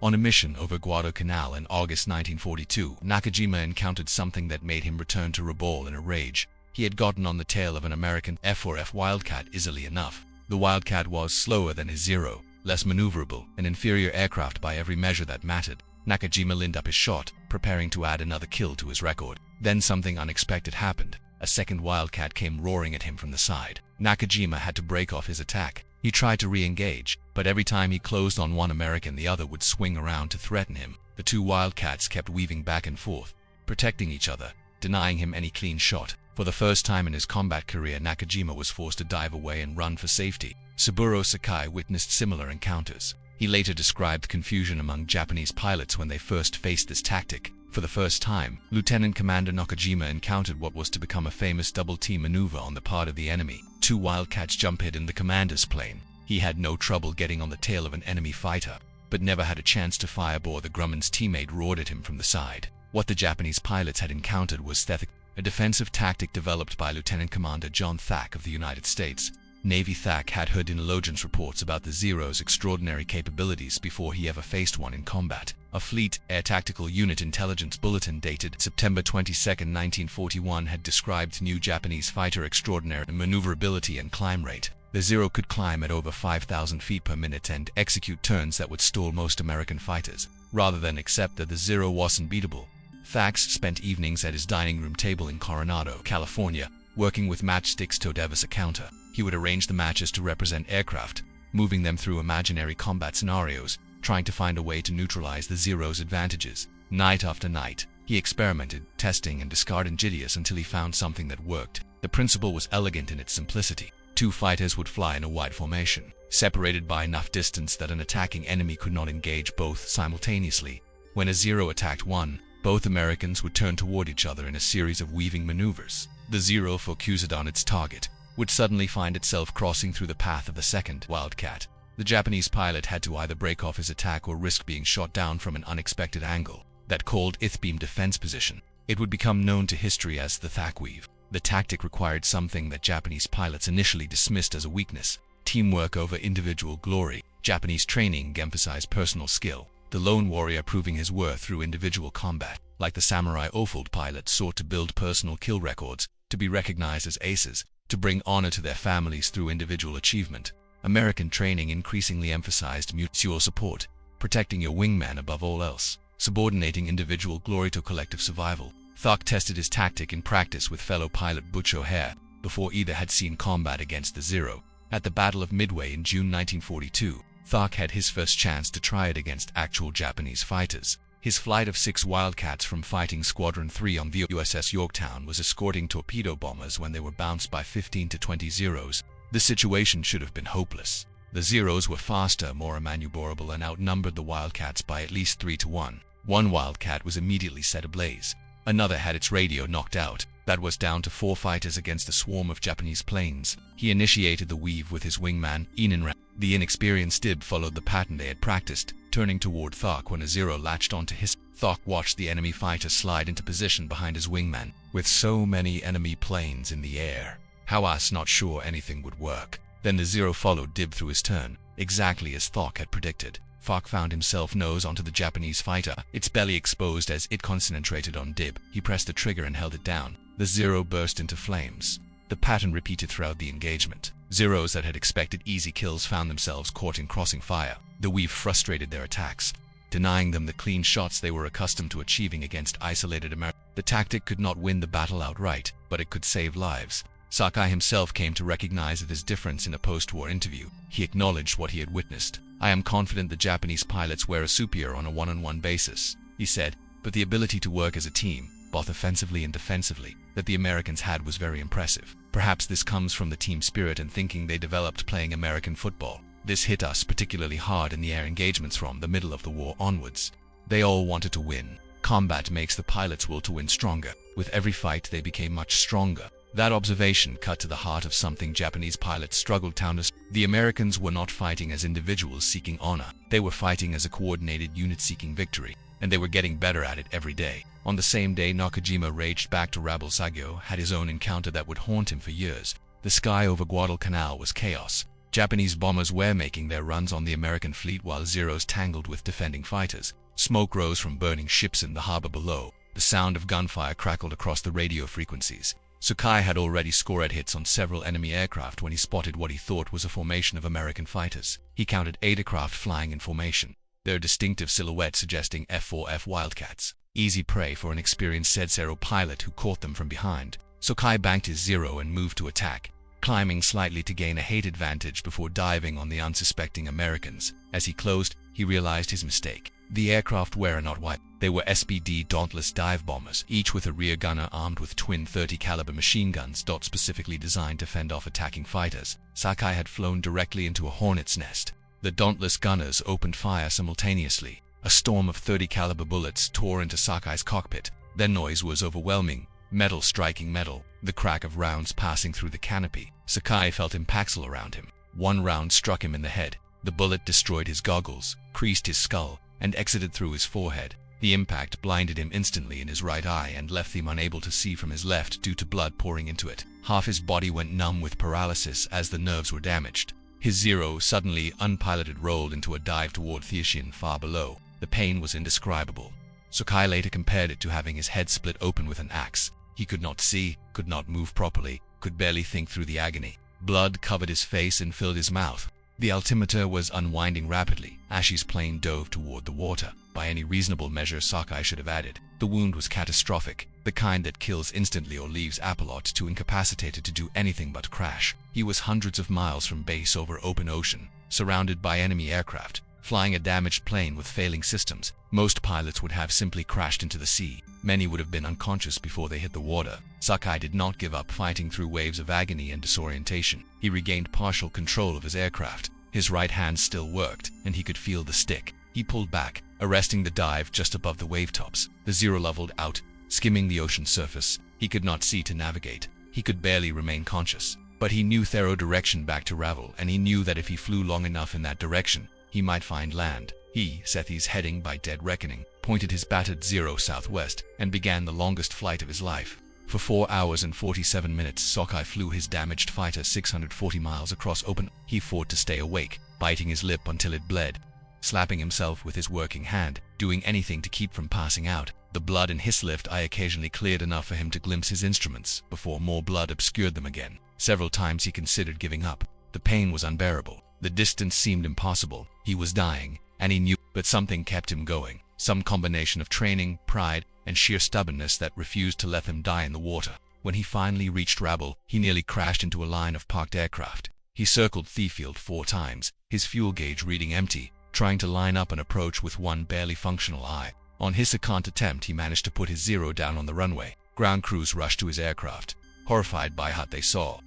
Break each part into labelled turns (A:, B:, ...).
A: On a mission over Guadalcanal in August 1942, Nakajima encountered something that made him return to Rabaul in a rage. He had gotten on the tail of an American F-4F Wildcat easily enough. The Wildcat was slower than his Zero, less maneuverable, an inferior aircraft by every measure that mattered. Nakajima lined up his shot, preparing to add another kill to his record. Then something unexpected happened. A second Wildcat came roaring at him from the side. Nakajima had to break off his attack. He tried to re-engage, but every time he closed on one American, the other would swing around to threaten him. The two Wildcats kept weaving back and forth, protecting each other, denying him any clean shot. For the first time in his combat career, Nakajima was forced to dive away and run for safety. Saburo Sakai witnessed similar encounters. He later described confusion among Japanese pilots when they first faced this tactic. For the first time, Lieutenant Commander Nakajima encountered what was to become a famous double-team maneuver on the part of the enemy. Two Wildcats jump hid in the commander's plane. He had no trouble getting on the tail of an enemy fighter, but never had a chance to fire before the Grumman's teammate roared at him from the side. What the Japanese pilots had encountered was Thethik, a defensive tactic developed by Lieutenant Commander John Thack of the United States. Navy Thack had heard intelligence reports about the Zero's extraordinary capabilities before he ever faced one in combat. A Fleet Air Tactical Unit intelligence bulletin dated September 22, 1941 had described new Japanese fighter extraordinary maneuverability and climb rate. The Zero could climb at over 5,000 feet per minute and execute turns that would stall most American fighters. Rather than accept that the Zero wasn't beatable, Thax spent evenings at his dining room table in Coronado, California, working with matchsticks to develop a counter. He would arrange the matches to represent aircraft, moving them through imaginary combat scenarios, trying to find a way to neutralize the Zero's advantages. Night after night, he experimented, testing and discarding GTS until he found something that worked. The principle was elegant in its simplicity. Two fighters would fly in a wide formation, separated by enough distance that an attacking enemy could not engage both simultaneously. When a Zero attacked one, both Americans would turn toward each other in a series of weaving maneuvers. The Zero, focused on its target, would suddenly find itself crossing through the path of the second Wildcat. The Japanese pilot had to either break off his attack or risk being shot down from an unexpected angle. That called ith-beam defense position. It would become known to history as the Thack Weave. The tactic required something that Japanese pilots initially dismissed as a weakness: teamwork over individual glory. Japanese training emphasized personal skill, the lone warrior proving his worth through individual combat. Like the samurai, Ofold pilots sought to build personal kill records, to be recognized as aces, to bring honor to their families through individual achievement. American training increasingly emphasized mutual support, protecting your wingman above all else, subordinating individual glory to collective survival. Thack tested his tactic in practice with fellow pilot Butch O'Hare before either had seen combat against the Zero. At the Battle of Midway in June 1942, Thack had his first chance to try it against actual Japanese fighters. His flight of 6 Wildcats from Fighting Squadron 3 on the USS Yorktown was escorting torpedo bombers when they were bounced by 15 to 20 Zeros. The situation should have been hopeless. The Zeros were faster, more maneuverable, and outnumbered the Wildcats by at least 3 to 1. One Wildcat was immediately set ablaze. Another had its radio knocked out. That was down to 4 fighters against a swarm of Japanese planes. He initiated the weave with his wingman, Enan. The inexperienced Dib followed the pattern they had practiced, turning toward Thack when a Zero latched onto his. Thack watched the enemy fighter slide into position behind his wingman. With so many enemy planes in the air, how was not sure anything would work. Then the Zero followed Dib through his turn, exactly as Thack had predicted. Thack found himself nose onto the Japanese fighter, its belly exposed as it concentrated on Dib. He pressed the trigger and held it down. The Zero burst into flames. The pattern repeated throughout the engagement. Zeros that had expected easy kills found themselves caught in crossing fire. The weave frustrated their attacks, denying them the clean shots they were accustomed to achieving against isolated Americans. The tactic could not win the battle outright, but it could save lives. Sakai himself came to recognize this difference in a post-war interview. He acknowledged what he had witnessed. "I am confident the Japanese pilots were superior on a one-on-one basis," he said, "but the ability to work as a team, both offensively and defensively, that the Americans had was very impressive. Perhaps this comes from the team spirit and thinking they developed playing American football. This hit us particularly hard in the air engagements from the middle of the war onwards. They all wanted to win. Combat makes the pilots' will to win stronger. With every fight they became much stronger." That observation cut to the heart of something Japanese pilots struggled to understand. The Americans were not fighting as individuals seeking honor. They were fighting as a coordinated unit seeking victory, and they were getting better at it every day. On the same day Nakajima raged back to Rabaul, Sagyo had his own encounter that would haunt him for years. The sky over Guadalcanal was chaos. Japanese bombers were making their runs on the American fleet while Zeros tangled with defending fighters. Smoke rose from burning ships in the harbor below. The sound of gunfire crackled across the radio frequencies. Sakai had already scored hits on several enemy aircraft when he spotted what he thought was a formation of American fighters. He counted 8 aircraft flying in formation, their distinctive silhouette suggesting F-4F Wildcats. Easy prey for an experienced Zero pilot who caught them from behind. Sakai banked his Zero and moved to attack, climbing slightly to gain a height advantage before diving on the unsuspecting Americans. As he closed, he realized his mistake. The aircraft were not white. They were SPD Dauntless dive bombers, each with a rear gunner armed with twin 30 caliber machine guns specifically designed to fend off attacking fighters. Sakai had flown directly into a hornet's nest. The Dauntless gunners opened fire simultaneously. A storm of 30 caliber bullets tore into Sakai's cockpit. Their noise was overwhelming, metal striking metal, the crack of rounds passing through the canopy. Sakai felt impacts all around him. One round struck him in the head. The bullet destroyed his goggles, creased his skull, and exited through his forehead. The impact blinded him instantly in his right eye and left him unable to see from his left due to blood pouring into it. Half his body went numb with paralysis as the nerves were damaged. His Zero suddenly unpiloted rolled into a dive toward Aviation far below. The pain was indescribable. Sakai later compared it to having his head split open with an axe. He could not see, could not move properly, could barely think through the agony. Blood covered his face and filled his mouth. The altimeter was unwinding rapidly. Ashi's plane dove toward the water. By any reasonable measure, Sakai should have added. The wound was catastrophic, the kind that kills instantly or leaves Apolot too incapacitated to do anything but crash. He was hundreds of miles from base over open ocean, surrounded by enemy aircraft, flying a damaged plane with failing systems. Most pilots would have simply crashed into the sea. Many would have been unconscious before they hit the water. Sakai did not give up fighting through waves of agony and disorientation. He regained partial control of his aircraft. His right hand still worked, and he could feel the stick. He pulled back, arresting the dive just above the wave tops. The Zero leveled out, skimming the ocean surface. He could not see to navigate. He could barely remain conscious. But he knew thorough direction back to Ravel, and he knew that if he flew long enough in that direction, he might find land. He, Sethi's heading by dead reckoning, pointed his battered Zero southwest and began the longest flight of his life. For 4 hours and 47 minutes, Sakai flew his damaged fighter 640 miles across open. He fought to stay awake, biting his lip until it bled, slapping himself with his working hand, doing anything to keep from passing out. The blood in his left eye occasionally cleared enough for him to glimpse his instruments before more blood obscured them again. Several times he considered giving up. The pain was unbearable. The distance seemed impossible. He was dying, and he knew, but something kept him going. Some combination of training, pride, and sheer stubbornness that refused to let him die in the water. When he finally reached Ravel, he nearly crashed into a line of parked aircraft. He circled Thieffield 4 times, his fuel gauge reading empty, trying to line up an approach with one barely functional eye. On his second attempt, he managed to put his Zero down on the runway. Ground crews rushed to his aircraft, horrified by what they saw.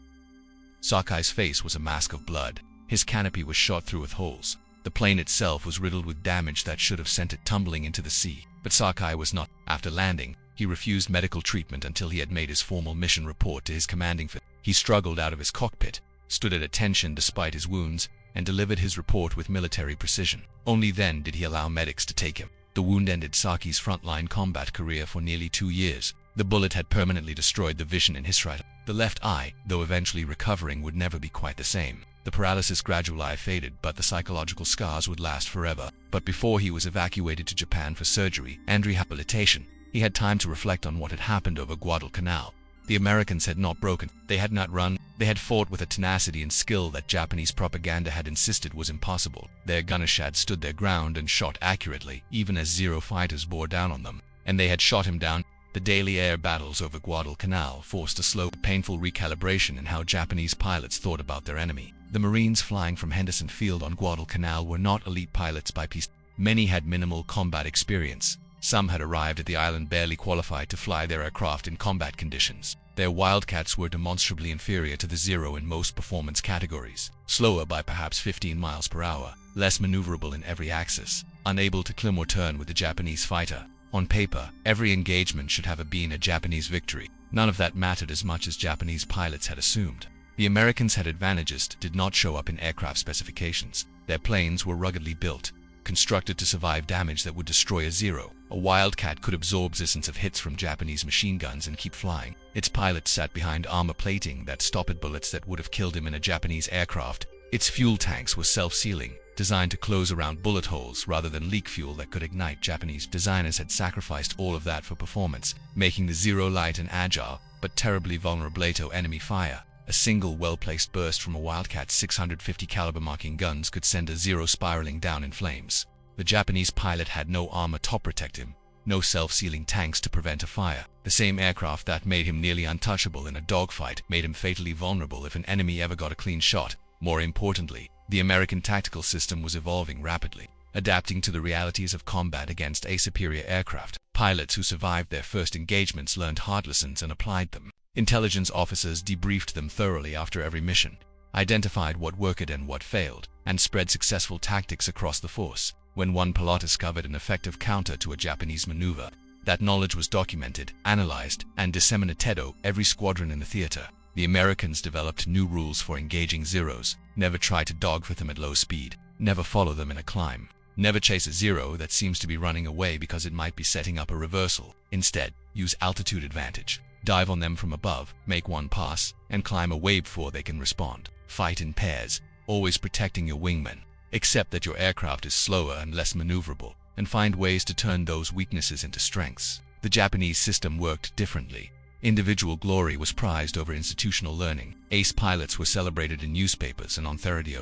A: Sakai's face was a mask of blood. His canopy was shot through with holes. The plane itself was riddled with damage that should have sent it tumbling into the sea. But Sakai was not. After landing, he refused medical treatment until he had made his formal mission report to his commanding officer. He struggled out of his cockpit, stood at attention despite his wounds, and delivered his report with military precision. Only then did he allow medics to take him. The wound ended Saki's frontline combat career for nearly 2 years. The bullet had permanently destroyed the vision in his right eye. The left eye, though eventually recovering, would never be quite the same. The paralysis gradually faded, but the psychological scars would last forever. But before he was evacuated to Japan for surgery and rehabilitation, he had time to reflect on what had happened over Guadalcanal. The Americans had not broken, they had not run, they had fought with a tenacity and skill that Japanese propaganda had insisted was impossible. Their gunners had stood their ground and shot accurately, even as Zero fighters bore down on them. And they had shot him down. The daily air battles over Guadalcanal forced a slow, painful recalibration in how Japanese pilots thought about their enemy. The Marines flying from Henderson Field on Guadalcanal were not elite pilots by piece. Many had minimal combat experience. Some had arrived at the island barely qualified to fly their aircraft in combat conditions. Their Wildcats were demonstrably inferior to the Zero in most performance categories. Slower by perhaps 15 miles per hour, less maneuverable in every axis, unable to climb or turn with the Japanese fighter. On paper, every engagement should have been a Japanese victory. None of that mattered as much as Japanese pilots had assumed. The Americans had advantages that did not show up in aircraft specifications. Their planes were ruggedly built, constructed to survive damage that would destroy a Zero. A Wildcat could absorb dozens of hits from Japanese machine guns and keep flying. Its pilot sat behind armor plating that stopped bullets that would have killed him in a Japanese aircraft. Its fuel tanks were self-sealing, designed to close around bullet holes rather than leak fuel that could ignite. Japanese designers had sacrificed all of that for performance, making the Zero light and agile, but terribly vulnerable to enemy fire. A single well-placed burst from a Wildcat's 650 caliber marking guns could send a Zero spiraling down in flames. The Japanese pilot had no armor to protect him, no self-sealing tanks to prevent a fire. The same aircraft that made him nearly untouchable in a dogfight made him fatally vulnerable if an enemy ever got a clean shot. More importantly, the American tactical system was evolving rapidly, adapting to the realities of combat against a superior aircraft. Pilots who survived their first engagements learned hard lessons and applied them. Intelligence officers debriefed them thoroughly after every mission, identified what worked and what failed, and spread successful tactics across the force. When one pilot discovered an effective counter to a Japanese maneuver, that knowledge was documented, analyzed, and disseminated to every squadron in the theater. The Americans developed new rules for engaging Zeros. Never try to dogfight them at low speed. Never follow them in a climb. Never chase a Zero that seems to be running away because it might be setting up a reversal. Instead, use altitude advantage. Dive on them from above, make one pass, and climb a wave before they can respond. Fight in pairs, always protecting your wingmen. Accept that your aircraft is slower and less maneuverable, and find ways to turn those weaknesses into strengths. The Japanese system worked differently. Individual glory was prized over institutional learning. Ace pilots were celebrated in newspapers and on the radio,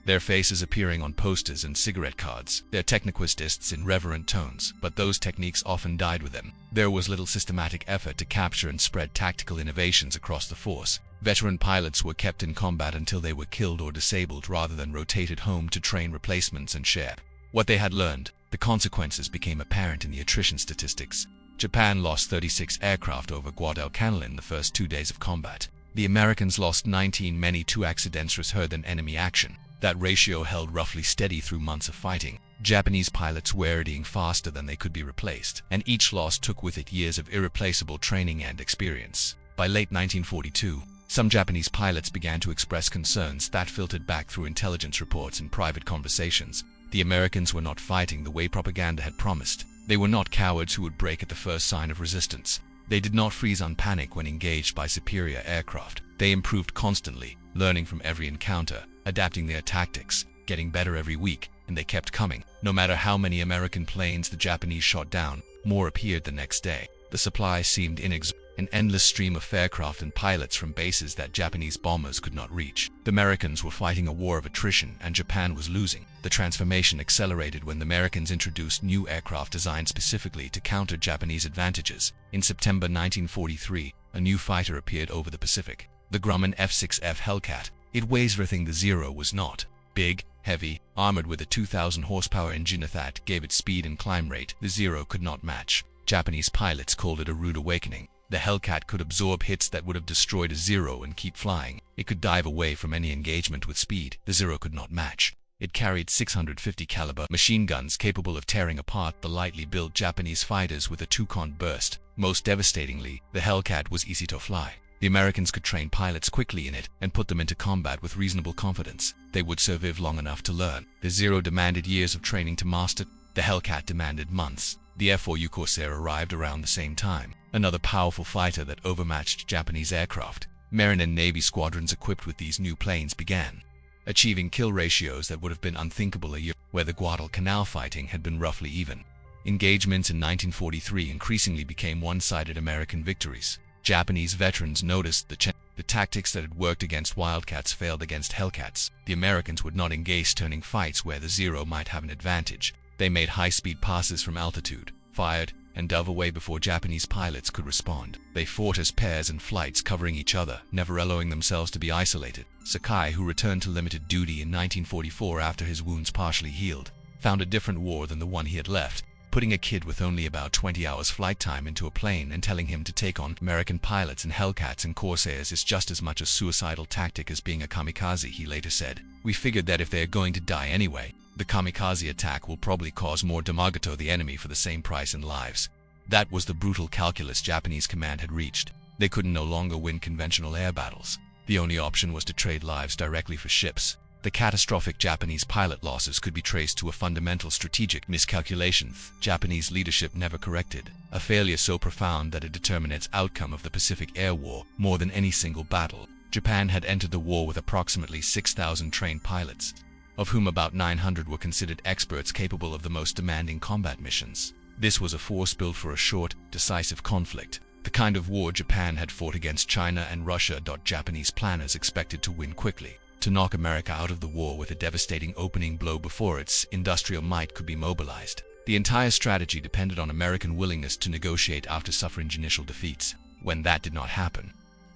A: their faces appearing on posters and cigarette cards, their techniquists in reverent tones, but those techniques often died with them. There was little systematic effort to capture and spread tactical innovations across the force. Veteran pilots were kept in combat until they were killed or disabled rather than rotated home to train replacements and share what they had learned. The consequences became apparent in the attrition statistics. Japan lost 36 aircraft over Guadalcanal in the first 2 days of combat. The Americans lost 19, many 2 accidents heard than enemy action. That ratio held roughly steady through months of fighting. Japanese pilots were dying faster than they could be replaced, and each loss took with it years of irreplaceable training and experience. By late 1942, some Japanese pilots began to express concerns that filtered back through intelligence reports and private conversations. The Americans were not fighting the way propaganda had promised. They were not cowards who would break at the first sign of resistance. They did not freeze on panic when engaged by superior aircraft. They improved constantly, learning from every encounter, adapting their tactics, getting better every week, and they kept coming. No matter how many American planes the Japanese shot down, more appeared the next day. The supply seemed inexhaustible, an endless stream of aircraft and pilots from bases that Japanese bombers could not reach. The Americans were fighting a war of attrition, and Japan was losing. The transformation accelerated when the Americans introduced new aircraft designed specifically to counter Japanese advantages. In September 1943, a new fighter appeared over the Pacific, the Grumman F-6F Hellcat. It weighs everything the Zero was not. Big, heavy, armored with a 2,000 horsepower engine that gave it speed and climb rate the Zero could not match. Japanese pilots called it a rude awakening. The Hellcat could absorb hits that would have destroyed a Zero and keep flying. It could dive away from any engagement with speed the Zero could not match. It carried 650 caliber machine guns capable of tearing apart the lightly built Japanese fighters with a 2-con burst. Most devastatingly, the Hellcat was easy to fly. The Americans could train pilots quickly in it and put them into combat with reasonable confidence. They would survive long enough to learn. The Zero demanded years of training to master. The Hellcat demanded months. The F-4U Corsair arrived around the same time, another powerful fighter that overmatched Japanese aircraft. Marine and Navy squadrons equipped with these new planes began achieving kill ratios that would have been unthinkable a year where the Guadalcanal fighting had been roughly even. Engagements in 1943 increasingly became one-sided American victories. Japanese veterans noticed the tactics that had worked against Wildcats failed against Hellcats. The Americans would not engage turning fights where the Zero might have an advantage. They made high-speed passes from altitude, fired, and dove away before Japanese pilots could respond. They fought as pairs in flights covering each other, never allowing themselves to be isolated. Sakai, who returned to limited duty in 1944 after his wounds partially healed, found a different war than the one he had left. Putting a kid with only about 20 hours flight time into a plane and telling him to take on American pilots and Hellcats and Corsairs is just as much a suicidal tactic as being a kamikaze, he later said. We figured that if they are going to die anyway, the kamikaze attack will probably cause more damage to the enemy for the same price in lives. That was the brutal calculus Japanese command had reached. They could no longer win conventional air battles. The only option was to trade lives directly for ships. The catastrophic Japanese pilot losses could be traced to a fundamental strategic miscalculation Japanese leadership never corrected, a failure so profound that it determined its outcome of the Pacific Air War more than any single battle. Japan had entered the war with approximately 6,000 trained pilots, of whom about 900 were considered experts capable of the most demanding combat missions. This was a force built for a short, decisive conflict, the kind of war Japan had fought against China and Russia. Japanese planners expected to win quickly, to knock America out of the war with a devastating opening blow before its industrial might could be mobilized. The entire strategy depended on American willingness to negotiate after suffering initial defeats. When that did not happen,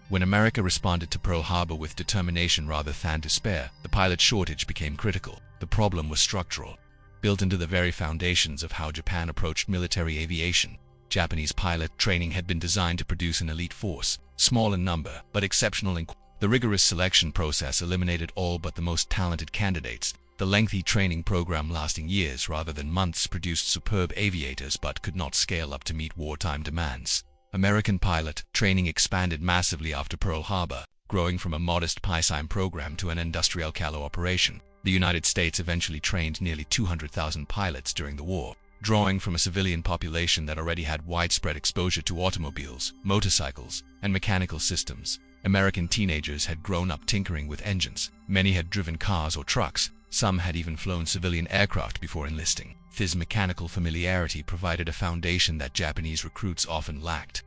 A: when America responded to Pearl Harbor with determination rather than despair, the pilot shortage became critical. The problem was structural, built into the very foundations of how Japan approached military aviation. Japanese pilot training had been designed to produce an elite force, small in number but exceptional in quality. The rigorous selection process eliminated all but the most talented candidates. The lengthy training program lasting years rather than months produced superb aviators but could not scale up to meet wartime demands. American pilot training expanded massively after Pearl Harbor, growing from a modest peacetime program to an industrial calo operation. The United States eventually trained nearly 200,000 pilots during the war, drawing from a civilian population that already had widespread exposure to automobiles, motorcycles, and mechanical systems. American teenagers had grown up tinkering with engines. Many had driven cars or trucks. Some had even flown civilian aircraft before enlisting. This mechanical familiarity provided a foundation that Japanese recruits often lacked.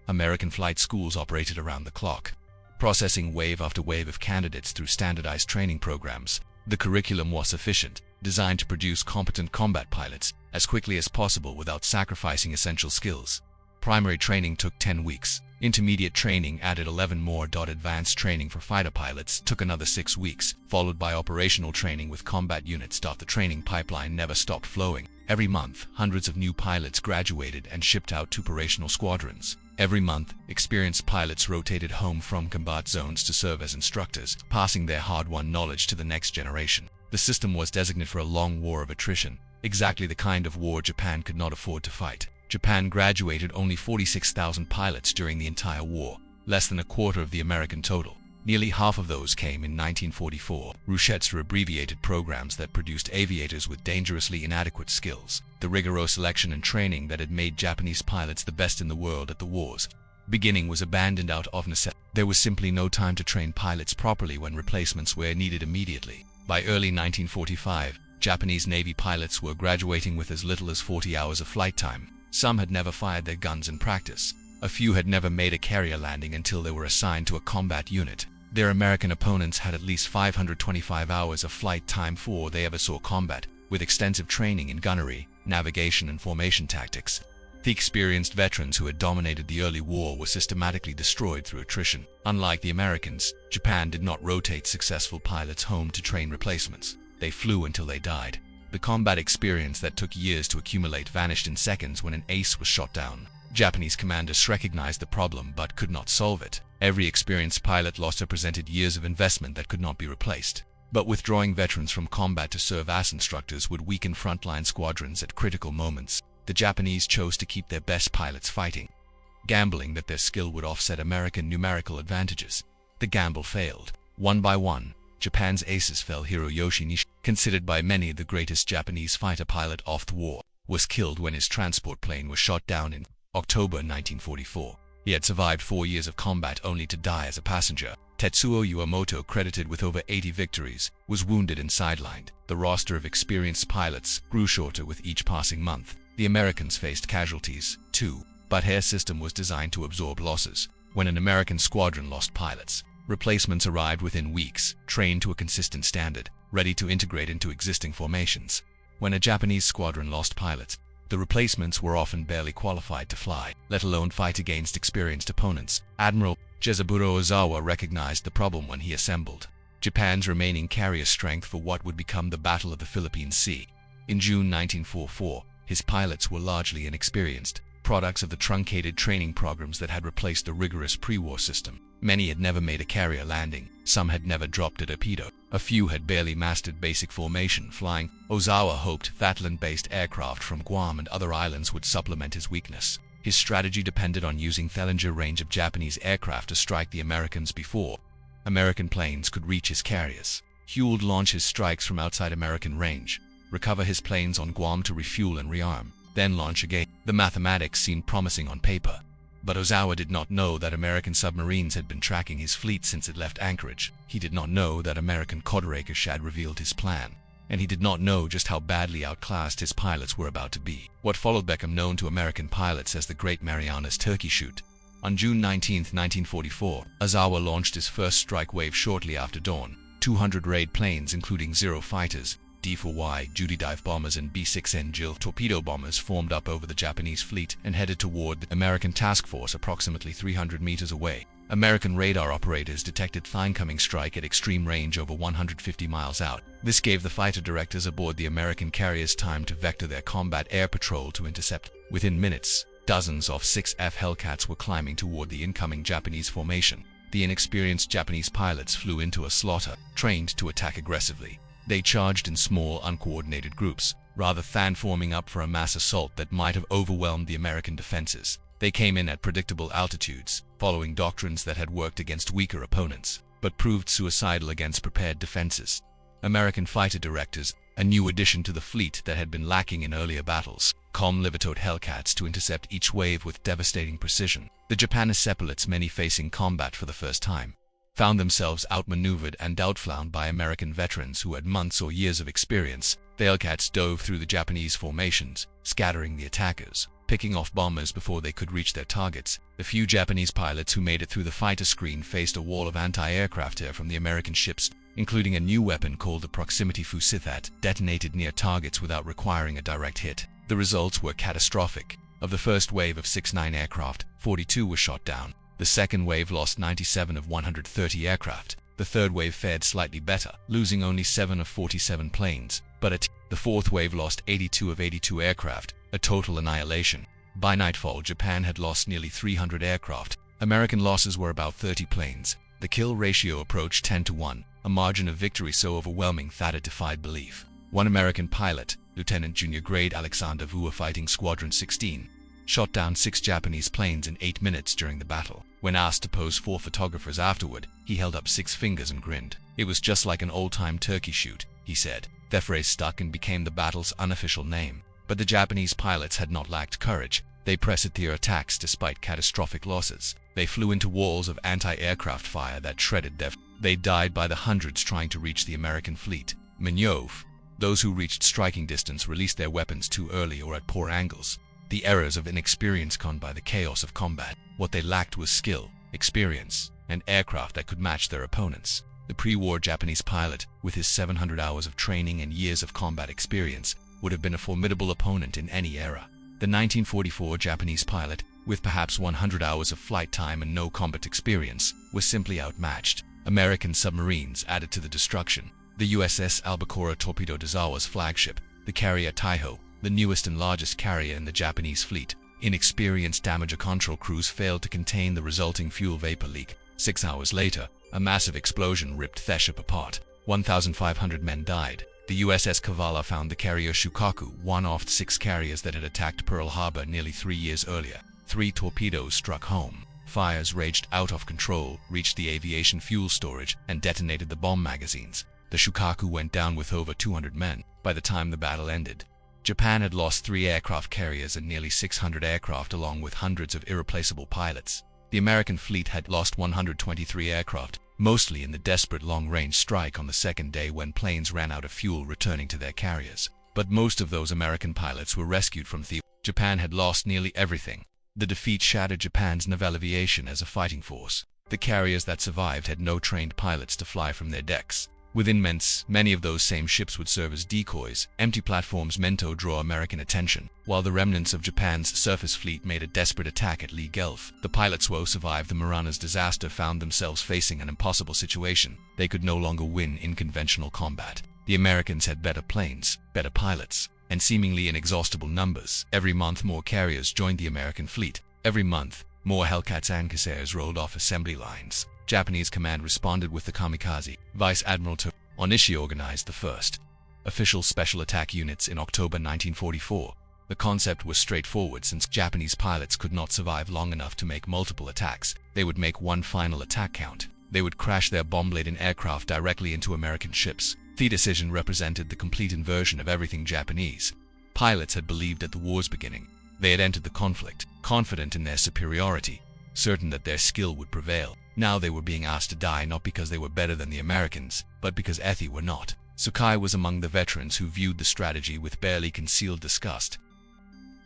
A: American flight schools operated around the clock, processing wave after wave of candidates through standardized training programs. The curriculum was sufficient, designed to produce competent combat pilots as quickly as possible without sacrificing essential skills. Primary training took 10 weeks. Intermediate training added 11 more. Advanced training for fighter pilots took another 6 weeks, followed by operational training with combat units. The training pipeline never stopped flowing. Every month, hundreds of new pilots graduated and shipped out to operational squadrons. Every month, experienced pilots rotated home from combat zones to serve as instructors, passing their hard-won knowledge to the next generation. The system was designated for a long war of attrition, exactly the kind of war Japan could not afford to fight. Japan graduated only 46,000 pilots during the entire war, less than a quarter of the American total. Nearly half of those came in 1944. Reshaped were abbreviated programs that produced aviators with dangerously inadequate skills. The rigorous selection and training that had made Japanese pilots the best in the world at the war's beginning was abandoned out of necessity. There was simply no time to train pilots properly when replacements were needed immediately. By early 1945, Japanese Navy pilots were graduating with as little as 40 hours of flight time. Some had never fired their guns in practice. A few had never made a carrier landing until they were assigned to a combat unit. Their American opponents had at least 525 hours of flight time before they ever saw combat, with extensive training in gunnery, navigation, and formation tactics. The experienced veterans who had dominated the early war were systematically destroyed through attrition. Unlike the Americans, Japan did not rotate successful pilots home to train replacements. They flew until they died. The combat experience that took years to accumulate vanished in seconds when an ace was shot down. Japanese commanders recognized the problem but could not solve it. Every experienced pilot lost represented years of investment that could not be replaced. But withdrawing veterans from combat to serve as instructors would weaken frontline squadrons at critical moments. The Japanese chose to keep their best pilots fighting, gambling that their skill would offset American numerical advantages. The gamble failed. One by one, Japan's aces fell. Hiroyoshi Nishi, considered by many the greatest Japanese fighter pilot of the war, was killed when his transport plane was shot down in October 1944. He had survived 4 years of combat only to die as a passenger. Tetsuo Yuamoto, credited with over 80 victories, was wounded and sidelined. The roster of experienced pilots grew shorter with each passing month. The Americans faced casualties, too, but their system was designed to absorb losses. When an American squadron lost pilots, replacements arrived within weeks, trained to a consistent standard, ready to integrate into existing formations. When a Japanese squadron lost pilots, the replacements were often barely qualified to fly, let alone fight against experienced opponents. Admiral Jesaburo Ozawa recognized the problem when he assembled Japan's remaining carrier strength for what would become the Battle of the Philippine Sea. In June 1944, his pilots were largely inexperienced, products of the truncated training programs that had replaced the rigorous pre-war system. Many had never made a carrier landing, some had never dropped a torpedo, a few had barely mastered basic formation flying. Ozawa hoped that land-based aircraft from Guam and other islands would supplement his weakness. His strategy depended on using Challenger range of Japanese aircraft to strike the Americans before American planes could reach his carriers. He would launch his strikes from outside American range, recover his planes on Guam to refuel and rearm, then launch again. The mathematics seemed promising on paper. But Ozawa did not know that American submarines had been tracking his fleet since it left anchorage. He did not know that American Koderakish had revealed his plan. And he did not know just how badly outclassed his pilots were about to be. What followed became known to American pilots as the Great Marianas Turkey Shoot. On June 19, 1944, Ozawa launched his first strike wave shortly after dawn. 200 raid planes, including Zero fighters, D-4Y, Judy dive bombers, and B-6N Jill torpedo bombers, formed up over the Japanese fleet and headed toward the American task force approximately 300 meters away. American radar operators detected the incoming strike at extreme range over 150 miles out. This gave the fighter directors aboard the American carriers time to vector their combat air patrol to intercept. Within minutes, dozens of 6F Hellcats were climbing toward the incoming Japanese formation. The inexperienced Japanese pilots flew into a slaughter, trained to attack aggressively. They charged in small, uncoordinated groups, rather than forming up for a mass assault that might have overwhelmed the American defenses. They came in at predictable altitudes, following doctrines that had worked against weaker opponents, but proved suicidal against prepared defenses. American fighter directors, a new addition to the fleet that had been lacking in earlier battles, Livertoed Hellcats to intercept each wave with devastating precision. The Japanese Sepolites, many facing combat for the first time, found themselves outmaneuvered and outflanked by American veterans who had months or years of experience. The Hellcats dove through the Japanese formations, scattering the attackers, picking off bombers before they could reach their targets. The few Japanese pilots who made it through the fighter screen faced a wall of anti-aircraft air from the American ships, including a new weapon called the proximity fusée that detonated near targets without requiring a direct hit. The results were catastrophic. Of the first wave of 69 aircraft, 42 were shot down. The second wave lost 97 of 130 aircraft. The third wave fared slightly better, losing only 7 of 47 planes. But the fourth wave lost 82 of 82 aircraft, a total annihilation. By nightfall, Japan had lost nearly 300 aircraft. American losses were about 30 planes. The kill ratio approached 10 to 1, a margin of victory so overwhelming that it defied belief. One American pilot, Lieutenant Junior Grade Alexander Vu of Fighting Squadron 16, shot down 6 Japanese planes in 8 minutes during the battle. When asked to pose for photographers afterward, he held up 6 fingers and grinned. "It was just like an old-time turkey shoot," he said. Their phrase stuck and became the battle's unofficial name. But the Japanese pilots had not lacked courage. They pressed their attacks despite catastrophic losses. They flew into walls of anti-aircraft fire that shredded their... They died by the hundreds trying to reach the American fleet. Maneuver. Those who reached striking distance released their weapons too early or at poor angles. The errors of inexperience caused by the chaos of combat. What they lacked was skill, experience, and aircraft that could match their opponents. The pre-war Japanese pilot, with his 700 hours of training and years of combat experience, would have been a formidable opponent in any era. The 1944 Japanese pilot, with perhaps 100 hours of flight time and no combat experience, was simply outmatched. American submarines added to the destruction. The USS Albacora torpedoed Ozawa's flagship, the carrier Taiho, the newest and largest carrier in the Japanese fleet. Inexperienced damage control crews failed to contain the resulting fuel vapor leak. 6 hours later, a massive explosion ripped the ship apart. 1,500 men died. The USS Kavala found the carrier Shukaku, one of 6 carriers that had attacked Pearl Harbor nearly 3 years earlier. 3 torpedoes struck home. Fires raged out of control, reached the aviation fuel storage, and detonated the bomb magazines. The Shukaku went down with over 200 men by the time the battle ended. Japan had lost 3 aircraft carriers and nearly 600 aircraft along with hundreds of irreplaceable pilots. The American fleet had lost 123 aircraft, mostly in the desperate long-range strike on the second day when planes ran out of fuel returning to their carriers. But most of those American pilots were rescued from the... Japan had lost nearly everything. The defeat shattered Japan's naval aviation as a fighting force. The carriers that survived had no trained pilots to fly from their decks. Within months, many of those same ships would serve as decoys. Empty platforms meant to draw American attention, while the remnants of Japan's surface fleet made a desperate attack at Lee Gulf. The pilots who survived the Marianas disaster found themselves facing an impossible situation. They could no longer win in conventional combat. The Americans had better planes, better pilots, and seemingly inexhaustible numbers. Every month more carriers joined the American fleet. Every month, more Hellcats and Corsairs rolled off assembly lines. Japanese command responded with the kamikaze. Vice Admiral Onishi organized the first official special attack units in October 1944. The concept was straightforward since Japanese pilots could not survive long enough to make multiple attacks. They would make one final attack count. They would crash their bomb-laden aircraft directly into American ships. The decision represented the complete inversion of everything Japanese pilots had believed at the war's beginning. They had entered the conflict, confident in their superiority, certain that their skill would prevail. Now they were being asked to die not because they were better than the Americans, but because Ethi were not. Sakai was among the veterans who viewed the strategy with barely concealed disgust.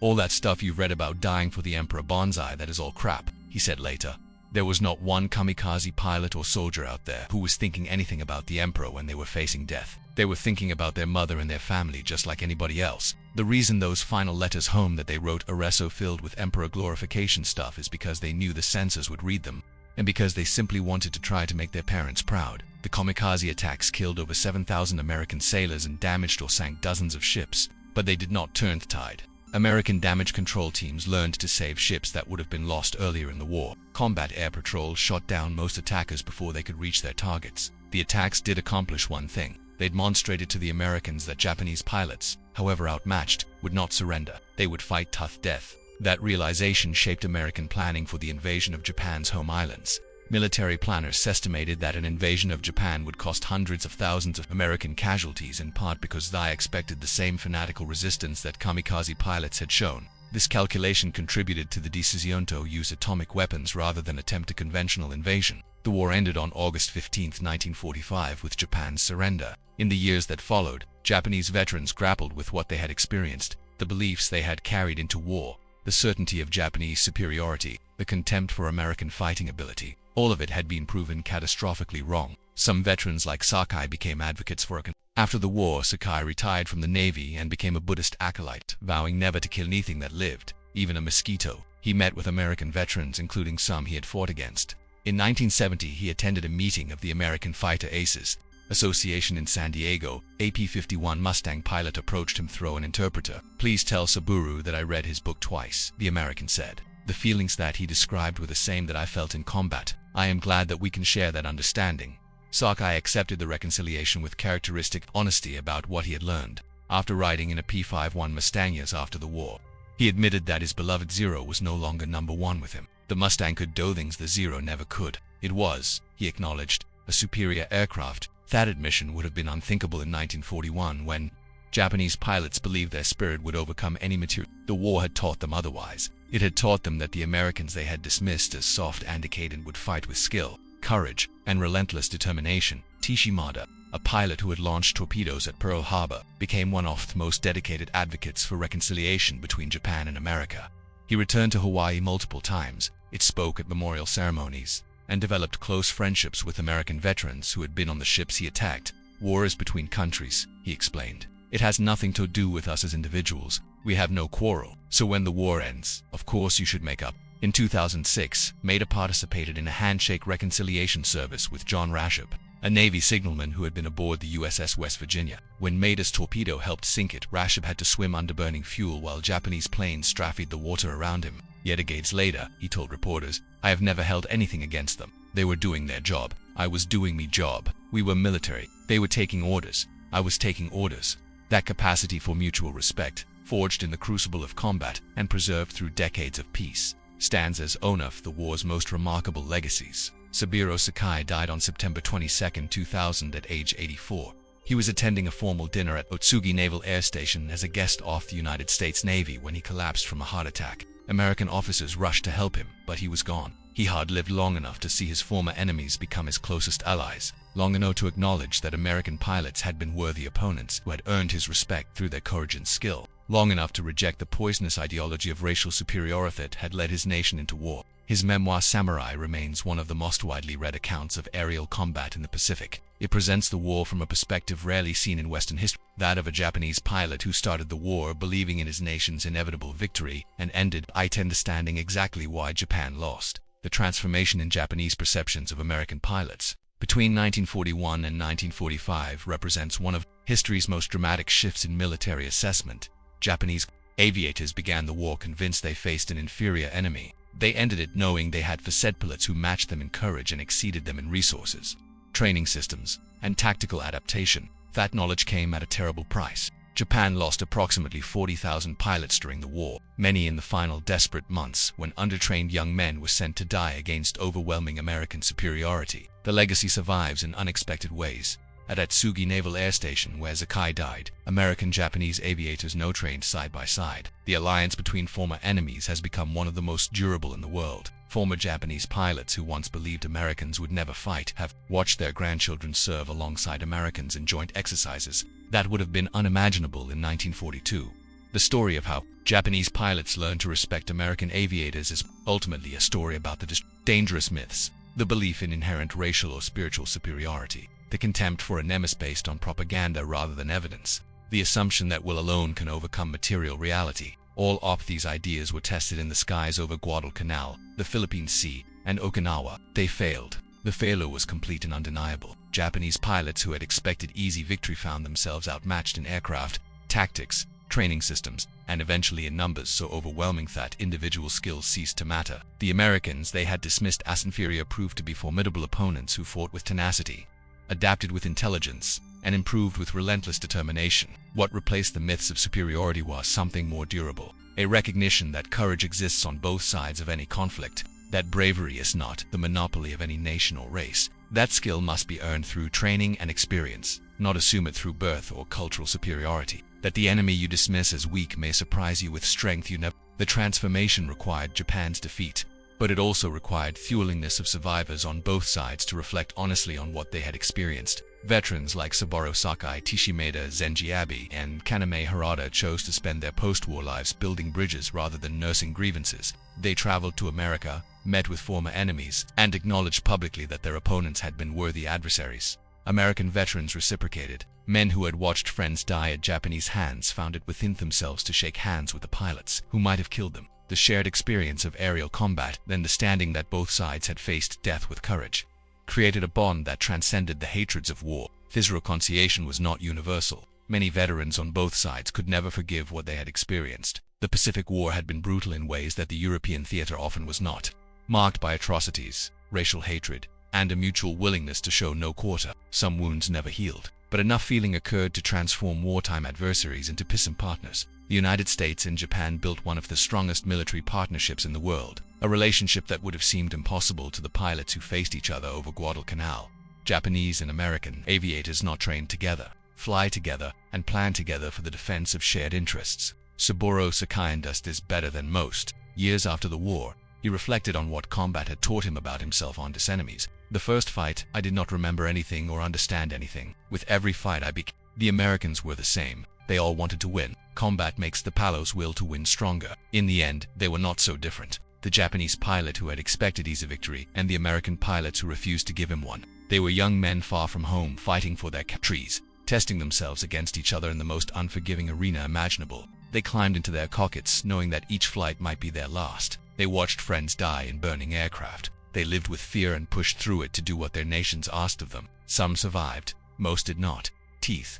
A: "All that stuff you've read about dying for the Emperor Bonsai, that is all crap," he said later. There was not one kamikaze pilot or soldier out there who was thinking anything about the Emperor when they were facing death. They were thinking about their mother and their family just like anybody else. The reason those final letters home that they wrote are so filled with Emperor glorification stuff is because they knew the censors would read them, and because they simply wanted to try to make their parents proud. The kamikaze attacks killed over 7,000 American sailors and damaged or sank dozens of ships, but they did not turn the tide. American damage control teams learned to save ships that would have been lost earlier in the war. Combat air patrols shot down most attackers before they could reach their targets. The attacks did accomplish one thing. They demonstrated to the Americans that Japanese pilots, however outmatched, would not surrender. They would fight tough death. That realization shaped American planning for the invasion of Japan's home islands. Military planners estimated that an invasion of Japan would cost hundreds of thousands of American casualties, in part because they expected the same fanatical resistance that kamikaze pilots had shown. This calculation contributed to the decision to use atomic weapons rather than attempt a conventional invasion. The war ended on August 15, 1945, with Japan's surrender. In the years that followed, Japanese veterans grappled with what they had experienced, the beliefs they had carried into war, the certainty of Japanese superiority, the contempt for American fighting ability. All of it had been proven catastrophically wrong. Some veterans like Sakai became advocates for After the war, Sakai retired from the Navy and became a Buddhist acolyte, vowing never to kill anything that lived, even a mosquito. He met with American veterans, including some he had fought against. In 1970, he attended a meeting of the American Fighter Aces Association in San Diego. A P-51 Mustang pilot approached him through an interpreter. "Please tell Saburo that I read his book twice," the American said. The feelings that he described were the same that I felt in combat. I am glad that we can share that understanding. Sakai accepted the reconciliation with characteristic honesty about what he had learned. After riding in a P-51 Mustang years after the war, he admitted that his beloved Zero was no longer number one with him. The Mustang could do things the Zero never could. It was, he acknowledged, a superior aircraft. That admission would have been unthinkable in 1941 when Japanese pilots believed their spirit would overcome any material. The war had taught them otherwise. It had taught them that the Americans they had dismissed as soft and decadent would fight with skill, courage, and relentless determination. Tishimada, a pilot who had launched torpedoes at Pearl Harbor, became one of the most dedicated advocates for reconciliation between Japan and America. He returned to Hawaii multiple times. It spoke at memorial ceremonies, and developed close friendships with American veterans who had been on the ships he attacked. "War is between countries," he explained. "It has nothing to do with us as individuals. We have no quarrel. So when the war ends, of course you should make up." In 2006, Maida participated in a handshake reconciliation service with John Reshaped, a Navy signalman who had been aboard the USS West Virginia. When Maida's torpedo helped sink it, Reshaped had to swim under burning fuel while Japanese planes strafed the water around him. Yet decades later, he told reporters, "I have never held anything against them. They were doing their job. I was doing me job. We were military. They were taking orders. I was taking orders." That capacity for mutual respect, forged in the crucible of combat and preserved through decades of peace, stands as one of the war's most remarkable legacies. Saburo Sakai died on September 22, 2000 at age 84. He was attending a formal dinner at Otsugi Naval Air Station as a guest of the United States Navy when he collapsed from a heart attack. American officers rushed to help him, but he was gone. He had lived long enough to see his former enemies become his closest allies, long enough to acknowledge that American pilots had been worthy opponents who had earned his respect through their courage and skill, long enough to reject the poisonous ideology of racial superiority that had led his nation into war. His memoir Samurai remains one of the most widely read accounts of aerial combat in the Pacific. It presents the war from a perspective rarely seen in Western history, that of a Japanese pilot who started the war believing in his nation's inevitable victory and ended by understanding exactly why Japan lost. The transformation in Japanese perceptions of American pilots between 1941 and 1945 represents one of history's most dramatic shifts in military assessment. Japanese aviators began the war convinced they faced an inferior enemy. They ended it knowing they had facet pilots who matched them in courage and exceeded them in resources, training systems, and tactical adaptation. That knowledge came at a terrible price. Japan lost approximately 40,000 pilots during the war, many in the final desperate months when undertrained young men were sent to die against overwhelming American superiority. The legacy survives in unexpected ways. At Atsugi Naval Air Station, where Sakai died, American-Japanese aviators trained side by side. The alliance between former enemies has become one of the most durable in the world. Former Japanese pilots who once believed Americans would never fight have watched their grandchildren serve alongside Americans in joint exercises that would have been unimaginable in 1942. The story of how Japanese pilots learned to respect American aviators is ultimately a story about the dangerous myths, the belief in inherent racial or spiritual superiority, the contempt for a nemesis based on propaganda rather than evidence, the assumption that will alone can overcome material reality. All of these ideas were tested in the skies over Guadalcanal, the Philippine Sea, and Okinawa. They failed. The failure was complete and undeniable. Japanese pilots who had expected easy victory found themselves outmatched in aircraft, tactics, training systems, and eventually in numbers so overwhelming that individual skills ceased to matter. The Americans they had dismissed as inferior proved to be formidable opponents who fought with tenacity, adapted with intelligence, and improved with relentless determination. What replaced the myths of superiority was something more durable, a recognition that courage exists on both sides of any conflict, that bravery is not the monopoly of any nation or race, that skill must be earned through training and experience, not assume it through birth or cultural superiority, that the enemy you dismiss as weak may surprise you with strength you never. The transformation required Japan's defeat, but it also required the willingness of survivors on both sides to reflect honestly on what they had experienced. Veterans like Saburo Sakai, Tishimeda Zenji Abe, and Kaname Harada chose to spend their post-war lives building bridges rather than nursing grievances. They traveled to America, met with former enemies, and acknowledged publicly that their opponents had been worthy adversaries. American veterans reciprocated. Men who had watched friends die at Japanese hands found it within themselves to shake hands with the pilots who might have killed them. The shared experience of aerial combat, the understanding that both sides had faced death with courage, created a bond that transcended the hatreds of war. This reconciliation was not universal. Many veterans on both sides could never forgive what they had experienced. The Pacific War had been brutal in ways that the European theater often was not, marked by atrocities, racial hatred, and a mutual willingness to show no quarter. Some wounds never healed, but enough feeling occurred to transform wartime adversaries into peaceful partners. The United States and Japan built one of the strongest military partnerships in the world, a relationship that would have seemed impossible to the pilots who faced each other over Guadalcanal. Japanese and American aviators not trained together, fly together, and plan together for the defense of shared interests. Saburo Sakai understood this better than most. Years after the war, he reflected on what combat had taught him about himself and his enemies. The first fight, I did not remember anything or understand anything. With every fight I became. The Americans were the same. They all wanted to win. Combat makes the Palos will to win stronger. In the end, they were not so different. The Japanese pilot who had expected easy victory, and the American pilots who refused to give him one. They were young men far from home fighting for their countries, testing themselves against each other in the most unforgiving arena imaginable. They climbed into their cockpits knowing that each flight might be their last. They watched friends die in burning aircraft. They lived with fear and pushed through it to do what their nations asked of them. Some survived, most did not. Teeth.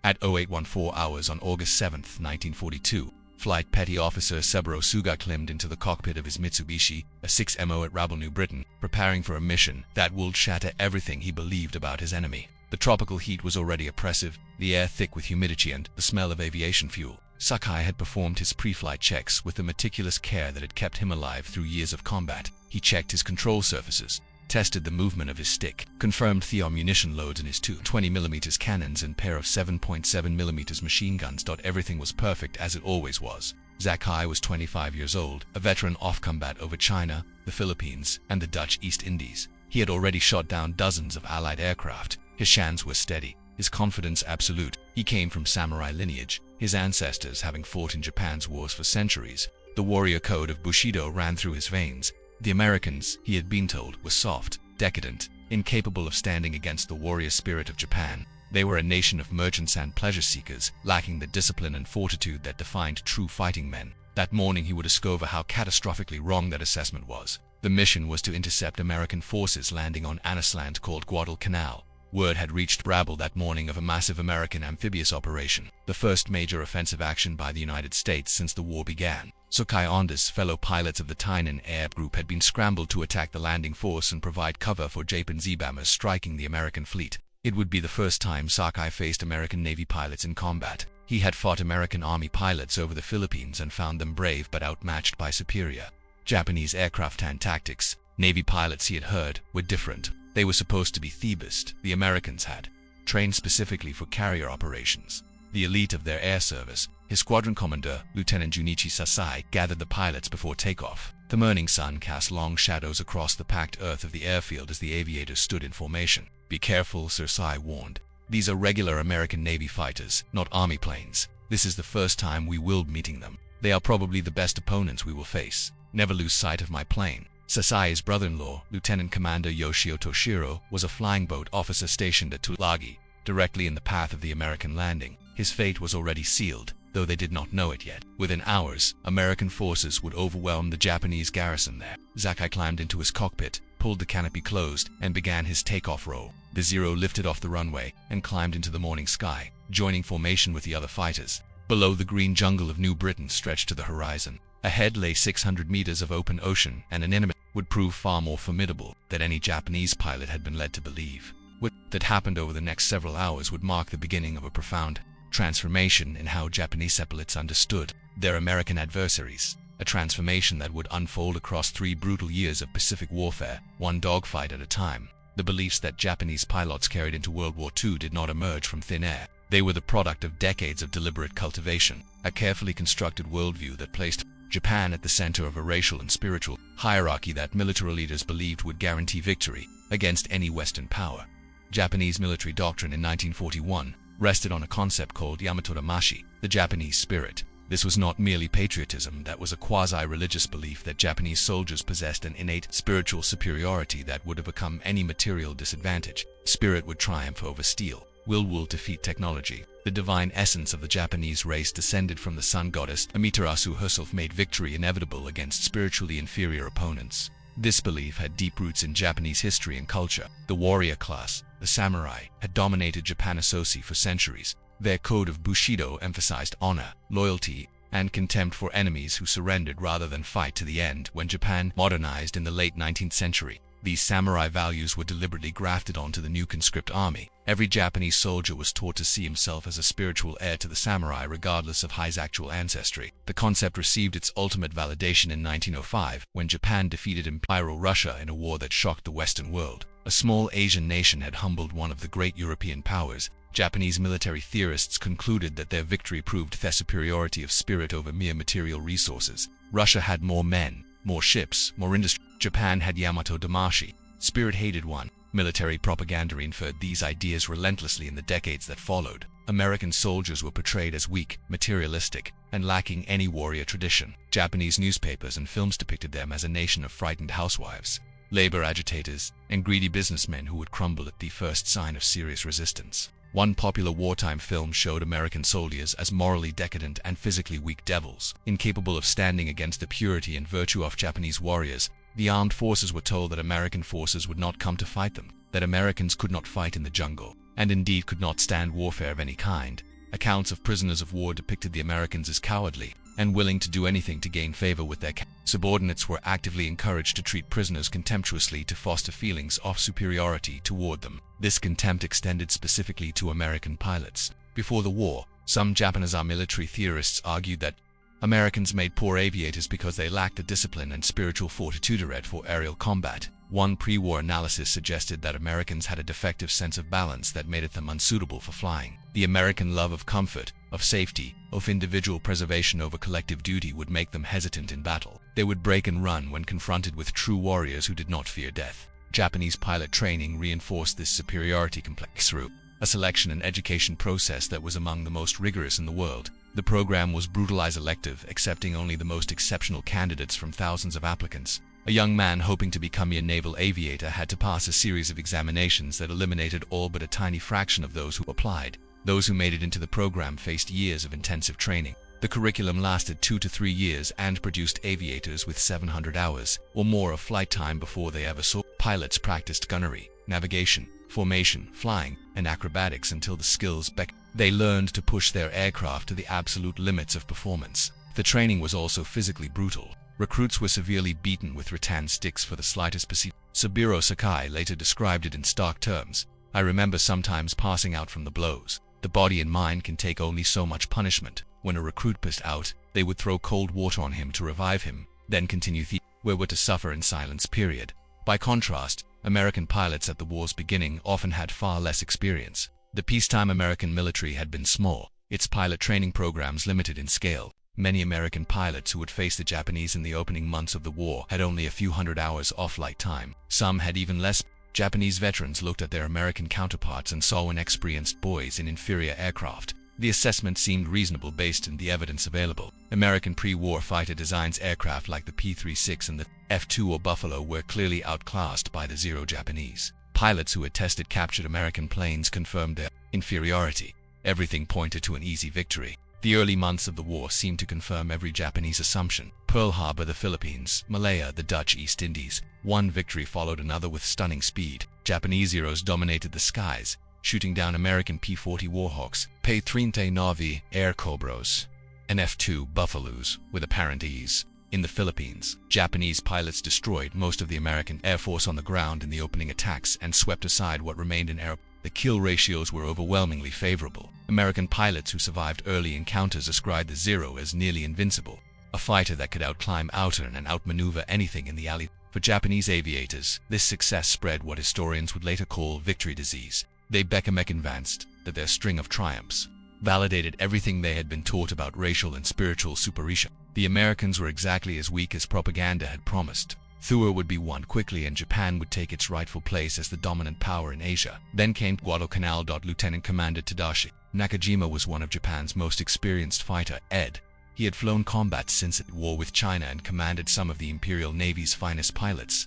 A: At 0814 hours on August 7, 1942, Flight Petty Officer Saburo Suga climbed into the cockpit of his Mitsubishi, a 6MO at Rabaul, New Britain, preparing for a mission that would shatter everything he believed about his enemy. The tropical heat was already oppressive, the air thick with humidity and the smell of aviation fuel. Sakai had performed his pre-flight checks with the meticulous care that had kept him alive through years of combat. He checked his control surfaces, tested the movement of his stick, confirmed the ammunition loads in his two 20mm cannons and pair of 7.7mm machine guns. Everything was perfect as it always was. Sakai was 25 years old, a veteran of combat over China, the Philippines, and the Dutch East Indies. He had already shot down dozens of Allied aircraft. His hands were steady, his confidence absolute. He came from samurai lineage, his ancestors having fought in Japan's wars for centuries. The warrior code of Bushido ran through his veins. The Americans, he had been told, were soft, decadent, incapable of standing against the warrior spirit of Japan. They were a nation of merchants and pleasure seekers, lacking the discipline and fortitude that defined true fighting men. That morning he would discover how catastrophically wrong that assessment was. The mission was to intercept American forces landing on Annis Land called Guadalcanal. Word had reached Rabaul that morning of a massive American amphibious operation, the first major offensive action by the United States since the war began. Sakai and his fellow pilots of the Tainan Air Group had been scrambled to attack the landing force and provide cover for Japan's Z-bombers striking the American fleet. It would be the first time Sakai faced American Navy pilots in combat. He had fought American Army pilots over the Philippines and found them brave but outmatched by superior Japanese aircraft and tactics. Navy pilots, he had heard, were different. They were supposed to be Thebist. The Americans had trained specifically for carrier operations. The elite of their air service, his squadron commander, Lieutenant Junichi Sasai, gathered the pilots before takeoff. The morning sun cast long shadows across the packed earth of the airfield as the aviators stood in formation. "Be careful," Sasai warned. "These are regular American Navy fighters, not Army planes. This is the first time we will be meeting them. They are probably the best opponents we will face. Never lose sight of my plane." Sasai's brother-in-law, Lieutenant Commander Yoshio Toshiro, was a flying boat officer stationed at Tulagi, directly in the path of the American landing. His fate was already sealed, though they did not know it yet. Within hours, American forces would overwhelm the Japanese garrison there. Sakai climbed into his cockpit, pulled the canopy closed, and began his takeoff roll. The Zero lifted off the runway and climbed into the morning sky, joining formation with the other fighters. Below, the green jungle of New Britain stretched to the horizon. Ahead lay 600 meters of open ocean, and an enemy would prove far more formidable than any Japanese pilot had been led to believe. What that happened over the next several hours would mark the beginning of a profound transformation in how Japanese pilots understood their American adversaries, a transformation that would unfold across 3 brutal years of Pacific warfare, one dogfight at a time. The beliefs that Japanese pilots carried into World War II did not emerge from thin air. They were the product of decades of deliberate cultivation, a carefully constructed worldview that placed Japan at the center of a racial and spiritual hierarchy that military leaders believed would guarantee victory against any Western power. Japanese military doctrine in 1941 rested on a concept called Yamato Damashi, the Japanese spirit. This was not merely patriotism, that was a quasi-religious belief that Japanese soldiers possessed an innate spiritual superiority that would overcome any material disadvantage. Spirit would triumph over steel. Will would defeat technology. The divine essence of the Japanese race descended from the sun goddess Amaterasu herself made victory inevitable against spiritually inferior opponents. This belief had deep roots in Japanese history and culture. The warrior class, the samurai, had dominated Japanasosi for centuries. Their code of Bushido emphasized honor, loyalty, and contempt for enemies who surrendered rather than fight to the end. When Japan modernized in the late 19th century, these samurai values were deliberately grafted onto the new conscript army. Every Japanese soldier was taught to see himself as a spiritual heir to the samurai regardless of his actual ancestry. The concept received its ultimate validation in 1905 when Japan defeated Imperial Russia in a war that shocked the Western world. A small Asian nation had humbled one of the great European powers. Japanese military theorists concluded that their victory proved their superiority of spirit over mere material resources. Russia had more men, more ships, more industry. Japan had Yamato Damashi, spirit-hated one. Military propaganda inferred these ideas relentlessly in the decades that followed. American soldiers were portrayed as weak, materialistic, and lacking any warrior tradition. Japanese newspapers and films depicted them as a nation of frightened housewives, labor agitators, and greedy businessmen who would crumble at the first sign of serious resistance. One popular wartime film showed American soldiers as morally decadent and physically weak devils, incapable of standing against the purity and virtue of Japanese warriors. The armed forces were told that American forces would not come to fight them, that Americans could not fight in the jungle, and indeed could not stand warfare of any kind. Accounts of prisoners of war depicted the Americans as cowardly and willing to do anything to gain favor with their subordinates. Were actively encouraged to treat prisoners contemptuously to foster feelings of superiority toward them. This contempt extended specifically to American pilots. Before the war, some Japanese military theorists argued that Americans made poor aviators because they lacked the discipline and spiritual fortitude for aerial combat. One pre-war analysis suggested that Americans had a defective sense of balance that made them unsuitable for flying. The American love of comfort, of safety, of individual preservation over collective duty would make them hesitant in battle. They would break and run when confronted with true warriors who did not fear death. Japanese pilot training reinforced this superiority complex through a selection and education process that was among the most rigorous in the world. The program was brutalized elective, accepting only the most exceptional candidates from thousands of applicants. A young man hoping to become a naval aviator had to pass a series of examinations that eliminated all but a tiny fraction of those who applied. Those who made it into the program faced years of intensive training. The curriculum lasted 2 to 3 years and produced aviators with 700 hours or more of flight time before they ever saw. Pilots practiced gunnery, navigation, formation, flying, and acrobatics until the skills they learned to push their aircraft to the absolute limits of performance. The training was also physically brutal. Recruits were severely beaten with rattan sticks for the slightest perceived. Saburo Sakai later described it in stark terms. "I remember sometimes passing out from the blows. The body and mind can take only so much punishment. When a recruit passed out, they would throw cold water on him to revive him, then continue where were to suffer in silence. Period." By contrast, American pilots at the war's beginning often had far less experience. The peacetime American military had been small, its pilot training programs limited in scale. Many American pilots who would face the Japanese in the opening months of the war had only a few hundred hours off-flight time. Some had even less. Japanese veterans looked at their American counterparts and saw inexperienced boys in inferior aircraft. The assessment seemed reasonable based on the evidence available. American pre-war fighter designs aircraft like the P-36 and the F-2 or Buffalo were clearly outclassed by the Zero Japanese. Pilots who had tested captured American planes confirmed their inferiority. Everything pointed to an easy victory. The early months of the war seemed to confirm every Japanese assumption. Pearl Harbor, the Philippines; Malaya, the Dutch East Indies. One victory followed another with stunning speed. Japanese Zeros dominated the skies, shooting down American P-40 Warhawks, P-39 Air Cobras, and F-2 Buffaloes with apparent ease. In the Philippines, Japanese pilots destroyed most of the American Air Force on the ground in the opening attacks and swept aside what remained in air. The kill ratios were overwhelmingly favorable. American pilots who survived early encounters ascribed the Zero as nearly invincible, a fighter that could outclimb, outturn, and outmaneuver anything in the alley. For Japanese aviators, this success spread what historians would later call victory disease. They became convinced that their string of triumphs validated everything they had been taught about racial and spiritual superstition. The Americans were exactly as weak as propaganda had promised. Thuwa would be won quickly and Japan would take its rightful place as the dominant power in Asia. Then came Guadalcanal. Lieutenant Commander Tadashi Nakajima was one of Japan's most experienced fighter, Ed. He had flown combat since at war with China and commanded some of the Imperial Navy's finest pilots.